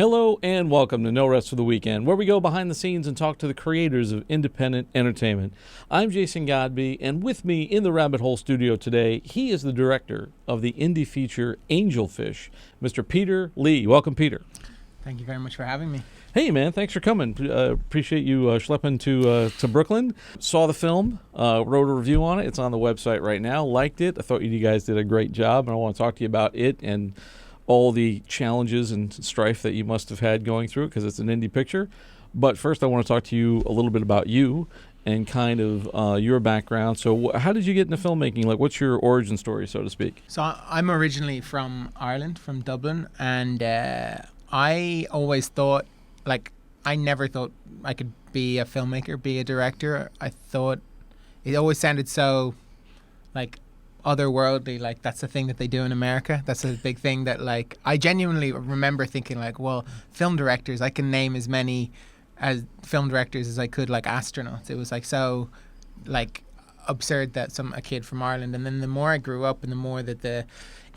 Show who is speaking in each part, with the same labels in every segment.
Speaker 1: Hello and welcome to No Rest for the Weekend, where we go behind the scenes and talk to the creators of independent entertainment. I'm Jason Godbey, and with me in the Rabbit Hole studio today, he is the director of the indie feature Angelfish, Mr. Peter Lee. Welcome, Peter.
Speaker 2: Thank you very much for having me.
Speaker 1: Hey, man, thanks for coming. Appreciate you schlepping to Brooklyn. Saw the film, wrote a review on it. It's on the website right now. Liked it. I thought you guys did a great job, and I want to talk to you about it and all the challenges and strife that you must have had going through it, because it's an indie picture. But first, I want to talk to you a little bit about you and kind of your background. So how did you get into filmmaking? Like, what's your origin story, so to speak?
Speaker 2: So I'm originally from Ireland, from Dublin, and I always thought, I never thought I could be a filmmaker, be a director. I thought it always sounded so, otherworldly, that's the thing that they do in America. That's a big thing that I genuinely remember thinking well, film directors, I can name as many as film directors as I could, astronauts. It was so absurd that a kid from Ireland. And then the more I grew up and the more that the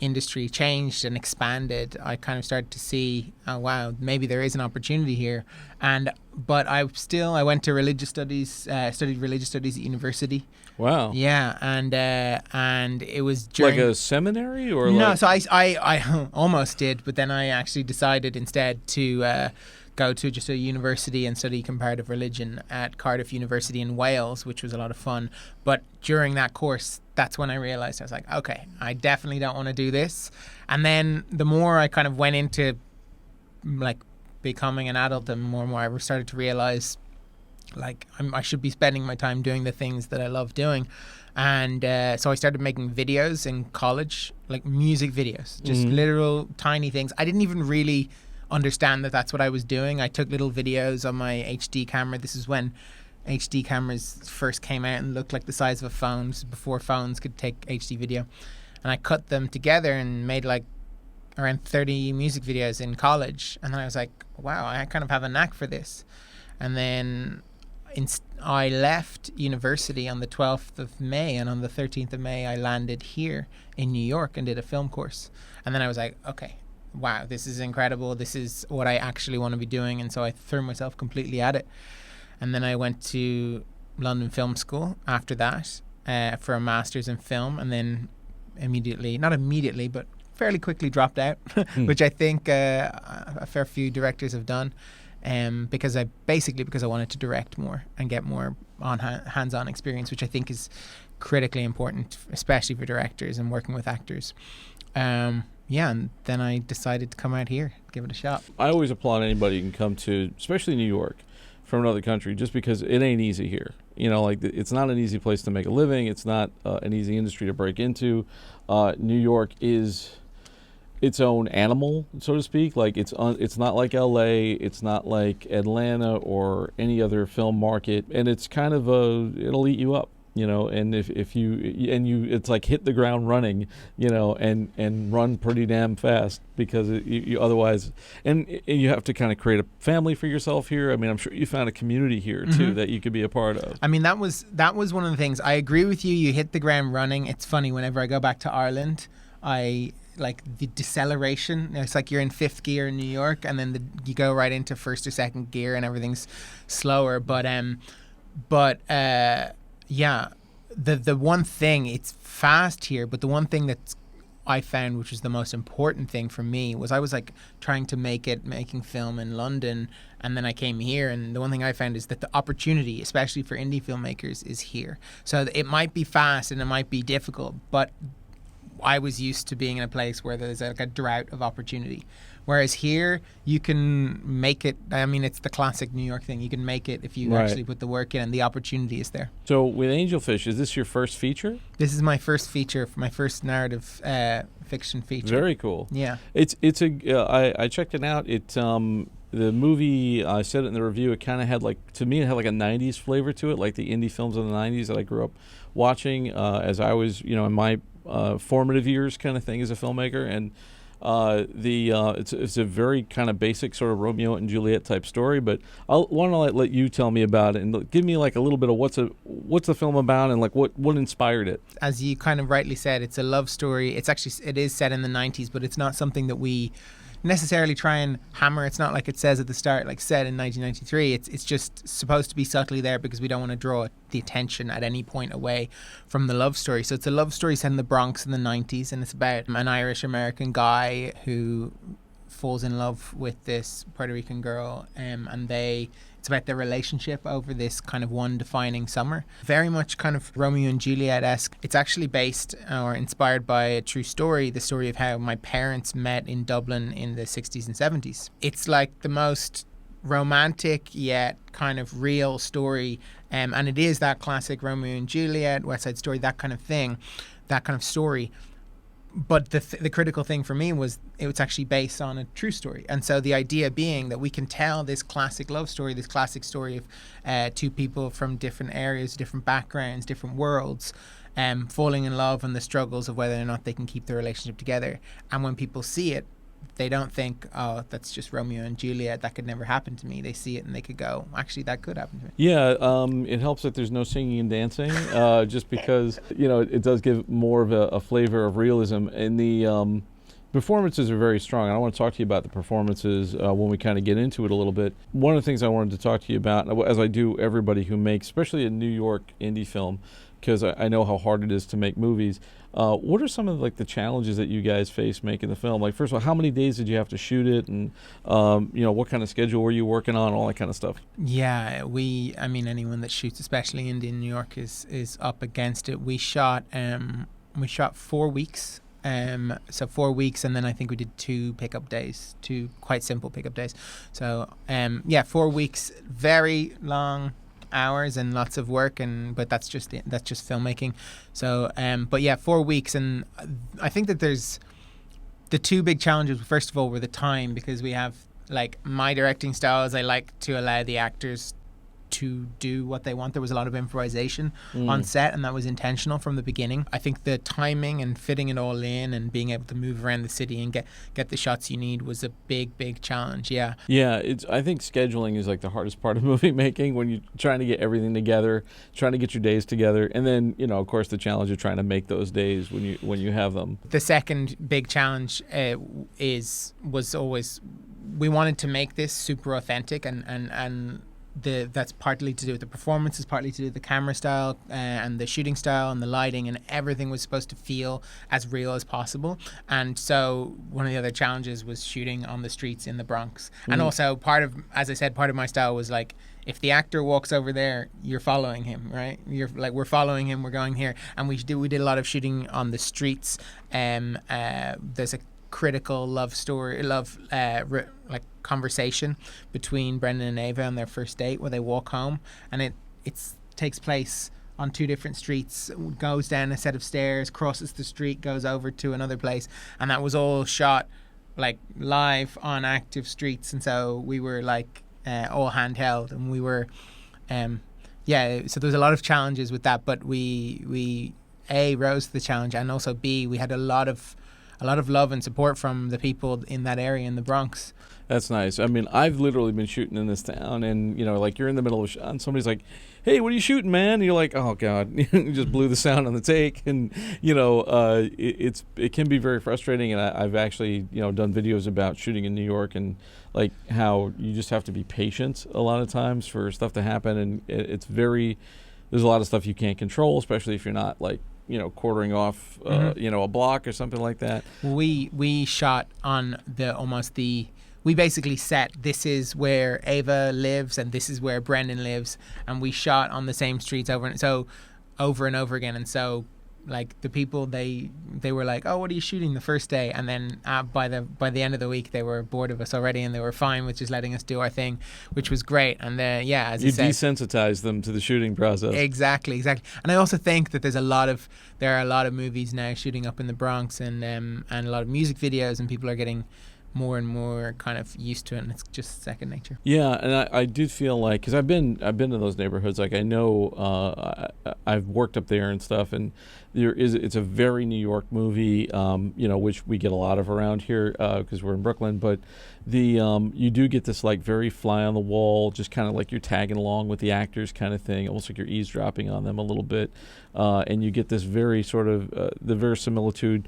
Speaker 2: industry changed and expanded, I kind of started to see, oh wow, maybe there is an opportunity here. But I went to religious studies, studied religious studies at university.
Speaker 1: Wow.
Speaker 2: Yeah, and it was during,
Speaker 1: like a seminary or
Speaker 2: no. So I almost did, but then I actually decided instead to go to just a university and study comparative religion at Cardiff University in Wales, which was a lot of fun. But during that course, that's when I realized, I was like, okay, I definitely don't want to do this. And then the more I kind of went into becoming an adult, the more and more I started to realize I should be spending my time doing the things that I love doing. And so I started making videos in college, music videos, just literal tiny things. I didn't even really understand that that's what I was doing. I took little videos on my HD camera. This is when HD cameras first came out and looked like the size of a phone. This is before phones could take HD video. And I cut them together and made around 30 music videos in college. And then I was like, wow, I kind of have a knack for this. And then I left university on the 12th of May, and on the 13th of May, I landed here in New York and did a film course. And then I was like, okay, wow, this is incredible. This is what I actually want to be doing. And so I threw myself completely at it. And then I went to London Film School after that for a master's in film, and then not immediately, but fairly quickly dropped out, which I think a fair few directors have done. Because I wanted to direct more and get more hands-on experience, which I think is critically important, especially for directors and working with actors. And then I decided to come out here, give it a shot.
Speaker 1: I always applaud anybody who can come to, especially New York, from another country, just because it ain't easy here. It's not an easy place to make a living. It's not an easy industry to break into. New York is its own animal, so to speak. It's not like LA, it's not like Atlanta or any other film market, and it's kind of it'll eat you up, and if you it's hit the ground running, and run pretty damn fast, because you otherwise, and you have to kind of create a family for yourself here. I mean, I'm sure you found a community here too that you could be a part of. I mean,
Speaker 2: that was one of the things. I agree with you. You hit the ground running. It's funny, whenever I go back to Ireland, the deceleration, it's you're in fifth gear in New York, and then you go right into first or second gear and everything's slower. But the one thing, it's fast here, but the one thing that I found, which was the most important thing for me, was I was trying to making film in London, and then I came here, and the one thing I found is that the opportunity, especially for indie filmmakers, is here. So it might be fast and it might be difficult, but I was used to being in a place where there's a drought of opportunity. Whereas here, you can make it. I mean, it's the classic New York thing. You can make it if you actually put the work in, and the opportunity is there.
Speaker 1: So with Angelfish, is this your first feature?
Speaker 2: This is my first feature, my first narrative fiction feature.
Speaker 1: Very cool.
Speaker 2: Yeah.
Speaker 1: I checked it out. The movie, I said it in the review, it kind of had to me, it had a 90s flavor to it, like the indie films of the 90s that I grew up watching as I was, in my formative years kind of thing as a filmmaker. And it's a very kind of basic sort of Romeo and Juliet type story, but I want to let you tell me about it and give me a little bit of what's the film about and what inspired it.
Speaker 2: As you kind of rightly said, it's a love story. It is set in the 90s, but it's not something that we necessarily try and hammer. It's not like it says at the start, like set in 1993. It's just supposed to be subtly there because we don't want to draw the attention at any point away from the love story. So it's a love story set in the Bronx in the 90s, and it's about an Irish American guy who falls in love with this Puerto Rican girl, and it's about their relationship over this kind of one defining summer. Very much kind of Romeo and Juliet-esque. It's actually based or inspired by a true story, the story of how my parents met in Dublin in the 60s and 70s. It's like the most romantic yet kind of real story, and it is that classic Romeo and Juliet, West Side Story, that kind of thing, that kind of story. But the critical thing for me was it was actually based on a true story. And so the idea being that we can tell this classic love story, this classic story of two people from different areas, different backgrounds, different worlds, falling in love and the struggles of whether or not they can keep their relationship together. And when people see it, they don't think, oh, that's just Romeo and Juliet, that could never happen to me. They see it and they could go, actually, that could happen to me.
Speaker 1: Yeah, it helps that there's no singing and dancing, just because, it does give more of a flavor of realism. And the performances are very strong. I want to talk to you about the performances when we kind of get into it a little bit. One of the things I wanted to talk to you about, as I do everybody who makes, especially a New York indie film, because I know how hard it is to make movies. What are some of the challenges that you guys face making the film? Like, first of all, how many days did you have to shoot it, and what kind of schedule were you working on, all that kind of stuff?
Speaker 2: Yeah, anyone that shoots, especially in New York, is up against it. We shot 4 weeks. So 4 weeks, and then I think we did 2 pickup days, 2 quite simple pickup days. So 4 weeks, very long hours and lots of work, but that's just filmmaking. So 4 weeks, and I think that there's the 2 big challenges. First of all, were the time, because we have, like, my directing style is I like to allow the actors to do what they want. There was a lot of improvisation on set, and that was intentional from the beginning. I think the timing and fitting it all in and being able to move around the city and get the shots you need was a big challenge. Yeah,
Speaker 1: I think scheduling is like the hardest part of movie making, when you're trying to get everything together, trying to get your days together, and then of course the challenge of trying to make those days when you have them.
Speaker 2: The second big challenge was always, we wanted to make this super authentic, and that's partly to do with the performances, partly to do with the camera style and the shooting style and the lighting, and everything was supposed to feel as real as possible. And so one of the other challenges was shooting on the streets in the Bronx. And also as I said, part of my style was like, if the actor walks over there, you're following him, right? You're like, we're following him, we're going here. And we did a lot of shooting on the streets. There's a critical conversation between Brendan and Ava on their first date where they walk home, and it takes place on 2 different streets, goes down a set of stairs, crosses the street, goes over to another place, and that was all shot like live on active streets. And so we were like all handheld, and we were so there was a lot of challenges with that, but we rose to the challenge, and also B, we had a lot of love and support from the people in that area in the Bronx.
Speaker 1: That's nice. I mean, I've literally been shooting in this town, and like, you're in the middle of a shot and somebody's like, hey, what are you shooting, man? And you're like, oh God, you just blew the sound on the take. And it can be very frustrating. And I've actually done videos about shooting in New York, and like how you just have to be patient a lot of times for stuff to happen, and there's a lot of stuff you can't control, especially if you're not like quartering off a block or something like that.
Speaker 2: We shot on we basically set, this is where Ava lives and this is where Brendan lives, and we shot on the same streets over and over again. And so, like, the people, they were like, oh, what are you shooting the first day? And then by the end of the week, they were bored of us already, and they were fine with just letting us do our thing, which was great. And as you said,
Speaker 1: desensitized them to the shooting process.
Speaker 2: Exactly. And I also think that there are a lot of movies now shooting up in the Bronx, and a lot of music videos, and people are getting more and more kind of used to it, and it's just second nature.
Speaker 1: Yeah, and I do feel like, because I've been to those neighborhoods, like I know I've worked up there and stuff, and it's a very New York movie, which we get a lot of around here because we're in Brooklyn, but you do get this like very fly on the wall, just kind of like you're tagging along with the actors kind of thing, almost like you're eavesdropping on them a little bit, and you get this very sort of the verisimilitude.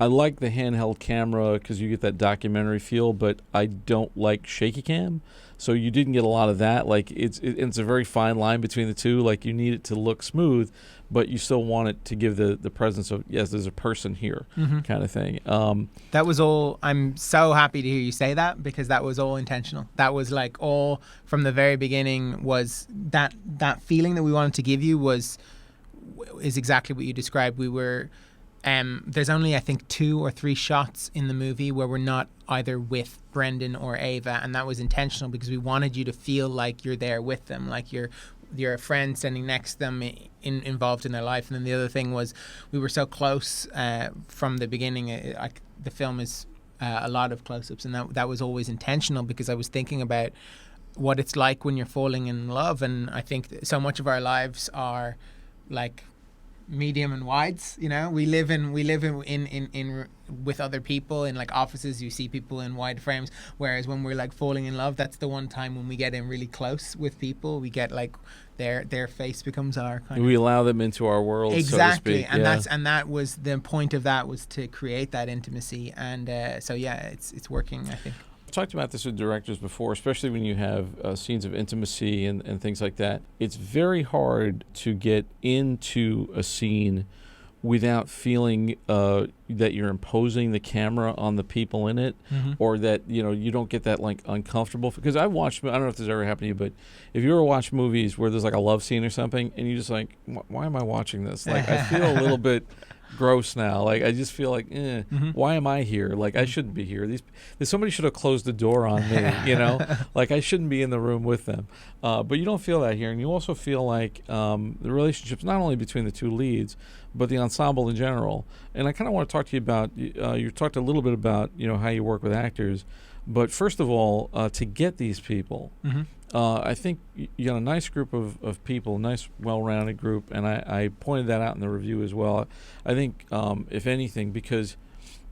Speaker 1: I like the handheld camera because you get that documentary feel, but I don't like shaky cam. So you didn't get a lot of that. Like it's a very fine line between the two. Like you need it to look smooth, but you still want it to give the presence of, yes, there's a person here, kind of thing.
Speaker 2: That was all. I'm so happy to hear you say that, because that was all intentional. That was like all from the very beginning. Was that feeling that we wanted to give you is exactly what you described. We were. There's only, I think, 2 or 3 shots in the movie where we're not either with Brendan or Ava, and that was intentional because we wanted you to feel like you're there with them, like you're a friend standing next to them, involved in their life. And then the other thing was we were so close from the beginning. The film is a lot of close-ups, and that was always intentional because I was thinking about what it's like when you're falling in love. And I think so much of our lives are like medium and wides, you know. We live in with other people in like offices. You see people in wide frames, whereas when we're like falling in love, that's the one time when we get in really close with people. We get like their face becomes our kind
Speaker 1: we allow them into our world,
Speaker 2: exactly,
Speaker 1: so to speak.
Speaker 2: And that was the point of that, was to create that intimacy. And so yeah, it's working, I think.
Speaker 1: I've talked about this with directors before, especially when you have scenes of intimacy and things like that. It's very hard to get into a scene without feeling that you're imposing the camera on the people in it, or that you don't get that like uncomfortable. Because I've watched, I don't know if this ever happened to you, but if you ever watch movies where there's like a love scene or something, and you just like, why am I watching this? Like I feel a little bit gross now. Like I just feel like, why am I here? Like I shouldn't be here. Somebody should have closed the door on me. Like I shouldn't be in the room with them. But you don't feel that here, and you also feel like the relationships not only between the 2 leads, but the ensemble in general. And I kind of want to talk to you about. You talked a little bit about how you work with actors, but first of all, to get these people. I think you got a nice group of people, a nice, well-rounded group, and I pointed that out in the review as well. I think, if anything, because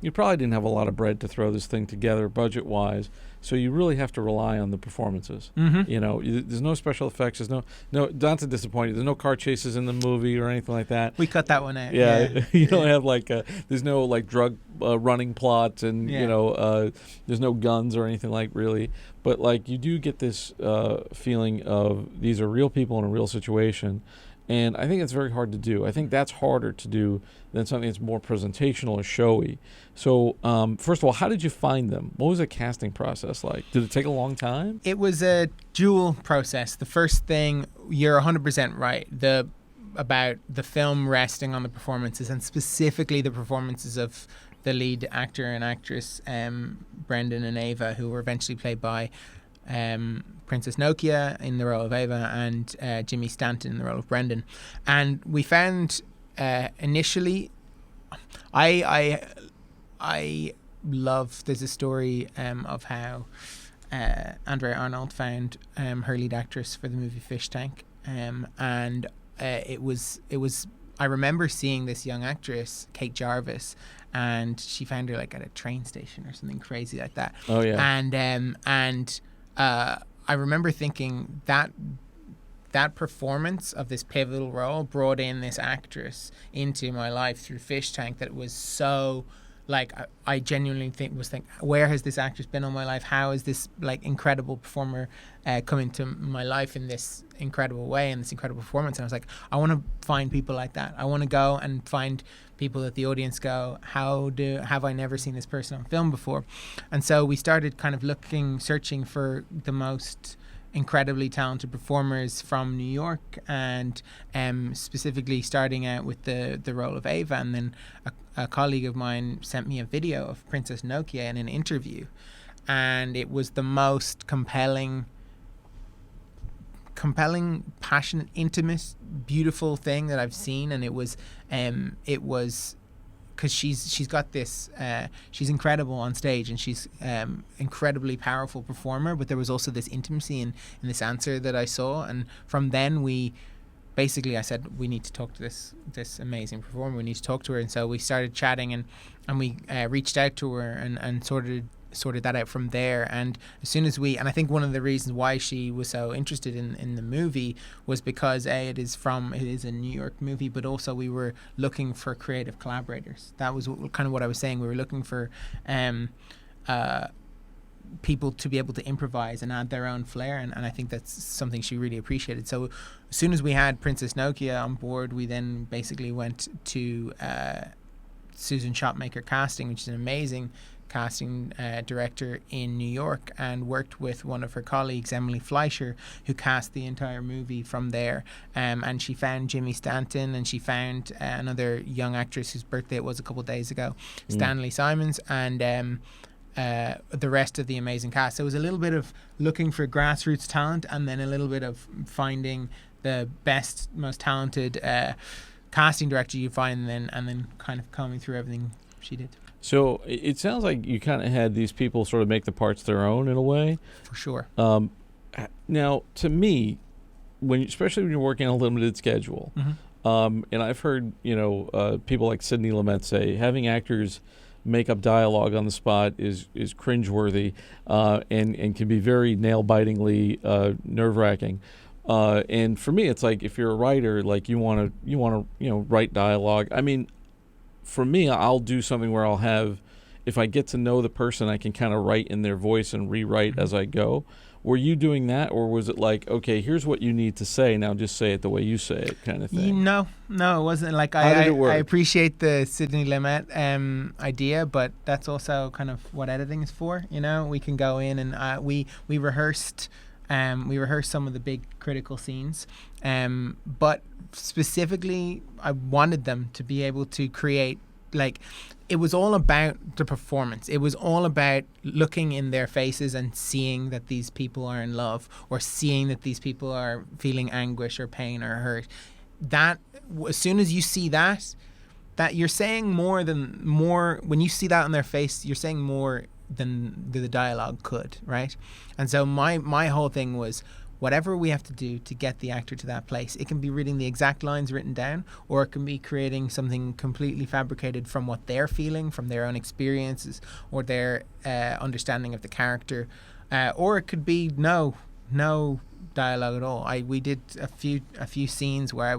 Speaker 1: you probably didn't have a lot of bread to throw this thing together budget-wise, so you really have to rely on the performances. There's no special effects. There's no, not to disappoint you, there's no car chases in the movie or anything like that.
Speaker 2: We cut that one out.
Speaker 1: Yeah. You don't have like, there's no like drug running plots, and there's no guns or anything like really. But like you do get this feeling of these are real people in a real situation. And I think it's very hard to do. I think that's harder to do than something that's more presentational or showy. So, first of all, how did you find them? What was the casting process like? Did it take a long time?
Speaker 2: It was a dual process. The first thing, you're 100% right. About the film resting on the performances, and specifically the performances of the lead actor and actress, Brendan and Ava, who were eventually played by Princess Nokia in the role of Ava, and Jimmy Stanton in the role of Brendan. And we found initially, I love, there's a story of how Andrea Arnold found her lead actress for the movie Fish Tank, and it was I remember seeing this young actress, Kate Jarvis, and she found her like at a train station or something crazy like that.
Speaker 1: Oh yeah.
Speaker 2: And I remember thinking that performance of this pivotal role brought in this actress into my life through Fish Tank that was so, like, I genuinely was thinking, where has this actress been all my life? How is this like incredible performer come into my life in this incredible way, and this incredible performance? And I was like, I want to find people like that. I want to go and find people that the audience go, have I never seen this person on film before? And so we started kind of searching for the most incredibly talented performers from New York, and specifically starting out with the role of Ava. And then a colleague of mine sent me a video of Princess Nokia in an interview, and it was the most compelling, passionate, intimate, beautiful thing that I've seen. And it was because she's got this, she's incredible on stage, and she's incredibly powerful performer, but there was also this intimacy in this answer that I saw. And from then I said, we need to talk to this amazing performer, we need to talk to her. And so we started chatting, and we reached out to her and sort of sorted that out from there. And as soon as and I think one of the reasons why she was so interested in the movie was because it is a New York movie, but also we were looking for creative collaborators. That was kind of what I was saying. We were looking for people to be able to improvise and add their own flair, and I think that's something she really appreciated. So as soon as we had Princess Nokia on board, we then basically went to Susan Shopmaker Casting, which is an amazing casting director in New York, and worked with one of her colleagues, Emily Fleischer, who cast the entire movie from there. And she found Jimmy Stanton, and she found another young actress whose birthday it was a couple of days ago, Stanley Simons, and the rest of the amazing cast. So it was a little bit of looking for grassroots talent, and then a little bit of finding the best, most talented casting director you find, and then kind of combing through everything she did.
Speaker 1: So it sounds like you kind of had these people sort of make the parts their own in a way.
Speaker 2: For sure.
Speaker 1: Now, to me, especially when you're working on a limited schedule, and I've heard people like Sidney Lumet say having actors make up dialogue on the spot is cringeworthy and can be very nail-bitingly nerve-wracking. And for me, it's like if you're a writer, like you want to write dialogue. I mean, for me, I'll do something where I'll have, if I get to know the person, I can kind of write in their voice and rewrite as I go. Were you doing that, or was it like, okay, here's what you need to say, now just say it the way you say it, kind of thing?
Speaker 2: No, it wasn't like
Speaker 1: How did it work?
Speaker 2: I appreciate the Sidney Lumet idea, but that's also kind of what editing is for. We can go in and we rehearsed. We rehearsed some of the big critical scenes, but specifically, I wanted them to be able to create, like, it was all about the performance. It was all about looking in their faces and seeing that these people are in love, or seeing that these people are feeling anguish or pain or hurt. That, as soon as you see that you're saying more, when you see that on their face, you're saying more than the dialogue could, right? And so my whole thing was, whatever we have to do to get the actor to that place, it can be reading the exact lines written down, or it can be creating something completely fabricated from what they're feeling, from their own experiences, or their understanding of the character, or it could be no dialogue at all. We did a few scenes where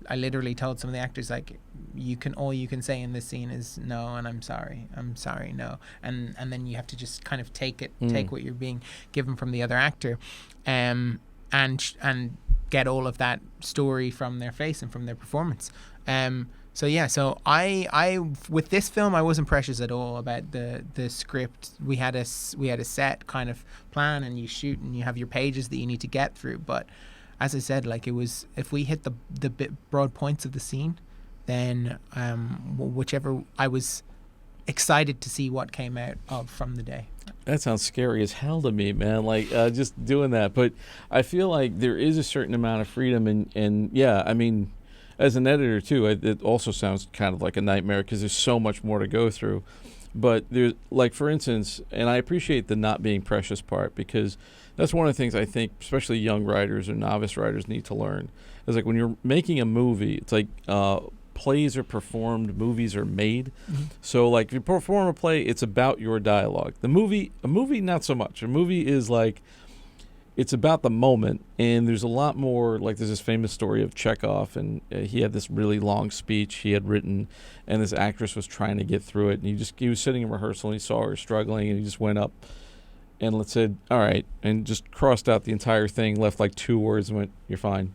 Speaker 2: I literally told some of the actors, like, all you can say in this scene is no, and I'm sorry, no, and then you have to just kind of take what you're being given from the other actor, and get all of that story from their face and from their performance. So I with this film, I wasn't precious at all about the script. We had a set kind of plan, and you shoot and you have your pages that you need to get through, but as I said, like, it was, if we hit the broad points of the scene, then whichever, I was excited to see what came out of from the day.
Speaker 1: That sounds scary as hell to me, man. Like, just doing that. But I feel like there is a certain amount of freedom, and yeah, I mean, as an editor too, it also sounds kind of like a nightmare because there's so much more to go through. But there's, like, for instance, and I appreciate the not being precious part, because that's one of the things I think especially young writers or novice writers need to learn. Is like when you're making a movie, it's like plays are performed, movies are made. So like if you perform a play, it's about your dialogue. A movie not so much. A movie is like, it's about the moment, and there's a lot more. Like, there's this famous story of Chekhov, and he had this really long speech he had written, and this actress was trying to get through it, and he was sitting in rehearsal, and he saw her struggling, and he just went up and said, all right, and just crossed out the entire thing, left like 2 words, and went, you're fine.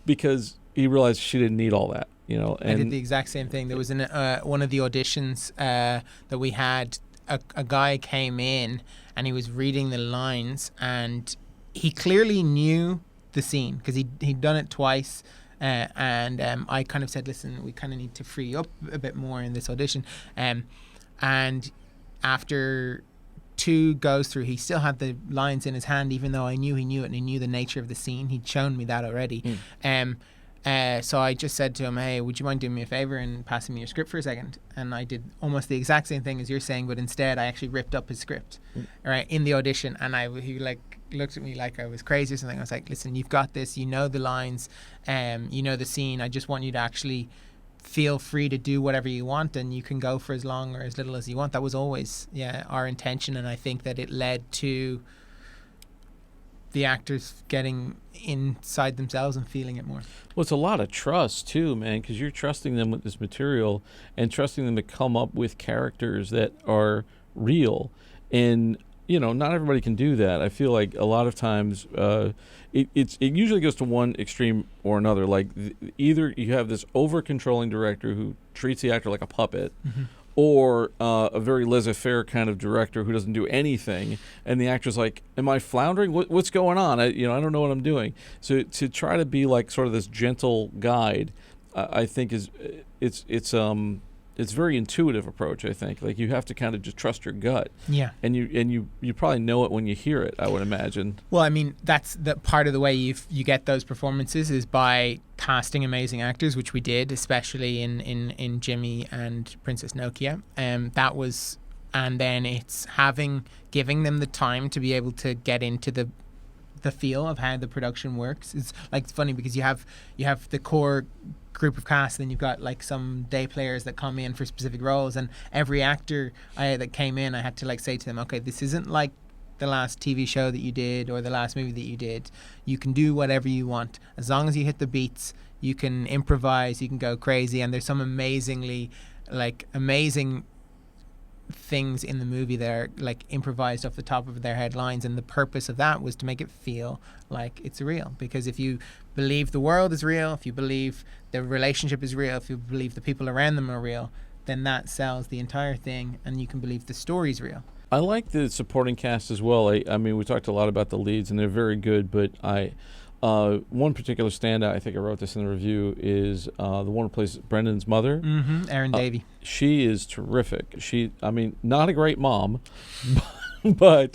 Speaker 1: Because he realized she didn't need all that, And
Speaker 2: I did the exact same thing. There was one of the auditions that we had, a guy came in and he was reading the lines, and he clearly knew the scene because he'd done it twice. And I kind of said, listen, we kind of need to free up a bit more in this audition. And after 2 goes through, he still had the lines in his hand, even though I knew he knew it and he knew the nature of the scene. He'd shown me that already. So I just said to him, hey, would you mind doing me a favor and passing me your script for a second? And I did almost the exact same thing as you're saying, but instead I actually ripped up his script right in the audition, and he like looked at me like I was crazy or something. I was like, listen, you've got this, you know the lines, you know the scene. I just want you to actually feel free to do whatever you want, and you can go for as long or as little as you want. That was always our intention, and I think that it led to the actors getting inside themselves and feeling it more.
Speaker 1: Well, it's a lot of trust too, man, because you're trusting them with this material and trusting them to come up with characters that are real. And not everybody can do that. I feel like a lot of times it usually goes to one extreme or another. Like either you have this over controlling director who treats the actor like a puppet, or a very laissez-faire kind of director who doesn't do anything, and the actor's like, "Am I floundering? What's going on? I don't know what I'm doing." So to try to be like sort of this gentle guide, I think it's a very intuitive approach. I think like you have to kind of just trust your gut.
Speaker 2: Yeah.
Speaker 1: And you probably know it when you hear it, I would imagine.
Speaker 2: Well, I mean, that's the part of the way you get those performances is by casting amazing actors, which we did, especially in Jimmy and Princess Nokia. And then it's giving them the time to be able to get into the feel of how the production works. It's funny because you have the core group of cast, then you've got like some day players that come in for specific roles, and every actor that came in, I had to like say to them, okay, this isn't like the last TV show that you did or the last movie that you did. You can do whatever you want as long as you hit the beats. You can improvise, you can go crazy, and there's some amazing things in the movie that are like improvised off the top of their headlines, and the purpose of that was to make it feel like it's real. Because if you believe the world is real, if you believe the relationship is real, if you believe the people around them are real, then that sells the entire thing, and you can believe the story's real.
Speaker 1: I like the supporting cast as well. I mean, we talked a lot about the leads, and they're very good, but one particular standout, I think I wrote this in the review, is the one who plays Brendan's mother.
Speaker 2: Erin Davey.
Speaker 1: She is terrific. Not a great mom, but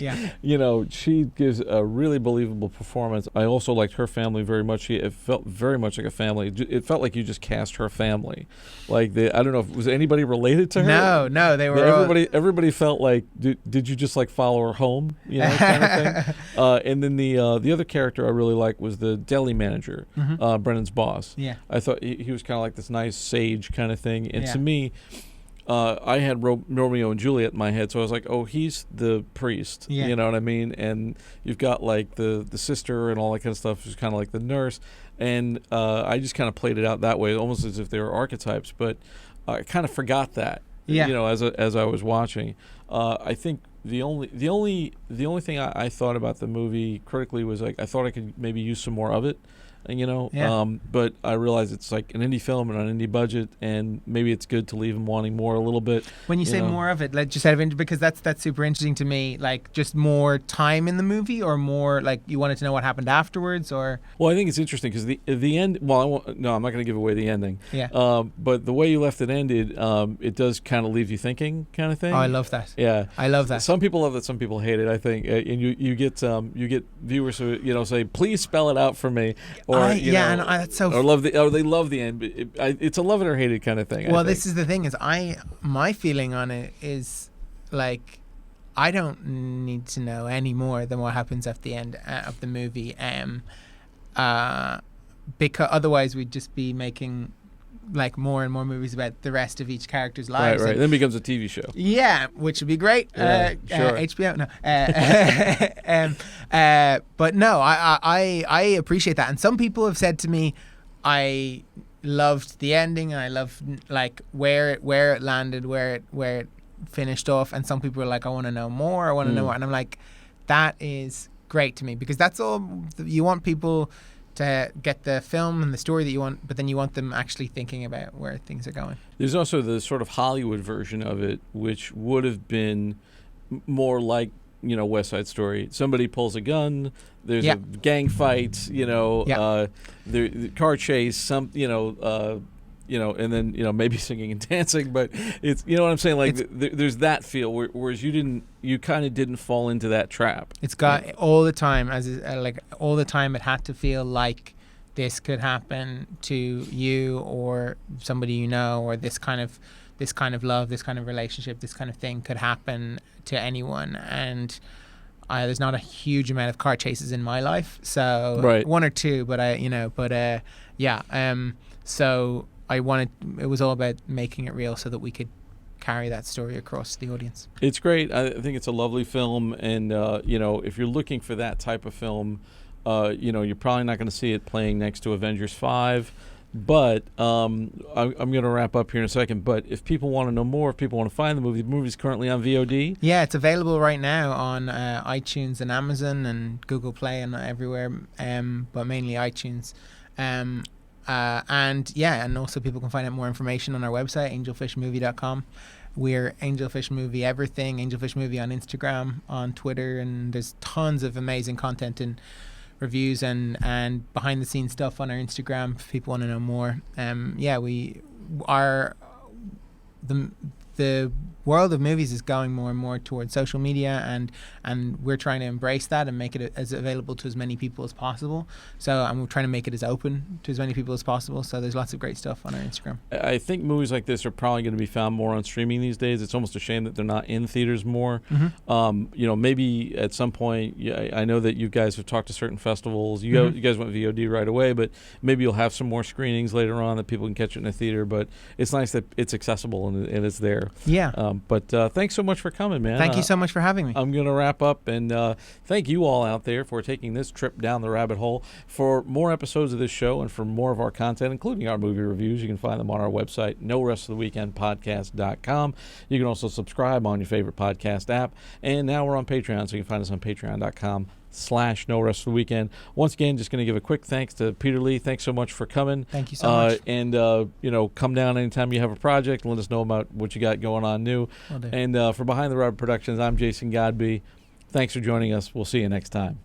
Speaker 1: she gives a really believable performance. I also liked her family very much. It felt very much like a family. It felt like you just cast her family. Like I don't know, was anybody related to her?
Speaker 2: No, they were.
Speaker 1: Everybody felt like, did you just like follow her home, kind of thing. And then the other character I really liked was the deli manager, Brennan's boss.
Speaker 2: Yeah,
Speaker 1: I thought he was kind of like this nice sage kind of thing, and to me, I had Romeo and Juliet in my head, so I was like, oh, he's the priest, you know what I mean? And you've got like the sister and all that kind of stuff, who's kind of like the nurse, and I just kind of played it out that way, almost as if they were archetypes, but I kind of forgot that, as I was watching. I think the only thing I thought about the movie critically was like I thought I could maybe use some more of it. But I realize it's like an indie film and an indie budget, and maybe it's good to leave them wanting more a little bit.
Speaker 2: When you say more of it, like just out of because that's super interesting to me. Like just more time in the movie, or more like you wanted to know what happened afterwards, or.
Speaker 1: Well, I think it's interesting because the end. Well, I'm not going to give away the ending.
Speaker 2: Yeah.
Speaker 1: But the way you left it ended, it does kind of leave you thinking, kind of thing.
Speaker 2: Oh, I love that.
Speaker 1: Yeah,
Speaker 2: I love that.
Speaker 1: Some people love it, some people hate it. I think, and you get viewers who say, please spell it out for me.
Speaker 2: That's so.
Speaker 1: They love the end. It's a love it or hate it kind of thing.
Speaker 2: Well, this is the thing: my feeling on it is like, I don't need to know any more than what happens at the end of the movie, because otherwise we'd just be making like more and more movies about the rest of each character's lives.
Speaker 1: Right. Then it becomes a TV show.
Speaker 2: Yeah, which would be great.
Speaker 1: Sure.
Speaker 2: HBO, no. But no, I appreciate that. And some people have said to me, I loved the ending, and I loved like where it landed, where it finished off. And some people are like, I want to know more. I want to know more. And I'm like, that is great to me, because that's all you want people to get, the film and the story that you want, but then you want them actually thinking about where things are going.
Speaker 1: There's also the sort of Hollywood version of it, which would have been more like, West Side Story. Somebody pulls a gun, there's a gang fight, the car chase, and then maybe singing and dancing, but it's what I'm saying. Like there's that feel, whereas you kind of didn't fall into that trap.
Speaker 2: It's got all the time all the time. It had to feel like this could happen to you or somebody or this kind of love, this kind of relationship, this kind of thing could happen to anyone. And there's not a huge amount of car chases in my life, so one or two, but so it was all about making it real so that we could carry that story across the audience.
Speaker 1: It's great. I think it's a lovely film, and if you're looking for that type of film, you're probably not going to see it playing next to Avengers 5. But I'm going to wrap up here in a second. But if people want to know more, if people want to find the movie's currently on VOD.
Speaker 2: Yeah, it's available right now on iTunes and Amazon and Google Play and everywhere, but mainly iTunes. And also people can find out more information on our website, angelfishmovie.com. We're Angelfish Movie everything, Angelfish Movie on Instagram, on Twitter, and there's tons of amazing content and reviews and behind the scenes stuff on our Instagram if people want to know more. We are the world of movies is going more and more towards social media, and we're trying to embrace that and make it as available to as many people as possible. And we're trying to make it as open to as many people as possible. So there's lots of great stuff on our Instagram.
Speaker 1: I think movies like this are probably going to be found more on streaming these days. It's almost a shame that they're not in theaters more.
Speaker 2: Mm-hmm.
Speaker 1: Maybe at some point, I know that you guys have talked to certain festivals. You guys went VOD right away, but maybe you'll have some more screenings later on that people can catch it in a theater. But it's nice that it's accessible and it's there.
Speaker 2: Yeah.
Speaker 1: But thanks so much for coming, man.
Speaker 2: Thank you so much for having me.
Speaker 1: I'm going to wrap up, and thank you all out there for taking this trip down the rabbit hole. For more episodes of this show and for more of our content, including our movie reviews, you can find them on our website, norestoftheweekendpodcast.com. You can also subscribe on your favorite podcast app. And now we're on Patreon, so you can find us on patreon.com/norestoftheweekend. Once again, just going to give a quick thanks to Peter Lee. Thanks so much for coming.
Speaker 2: Thank you so much.
Speaker 1: And come down anytime you have a project and let us know about what you got going on new. And for Behind the Rubber Productions, I'm Jason Godbey. Thanks for joining us. We'll see you next time.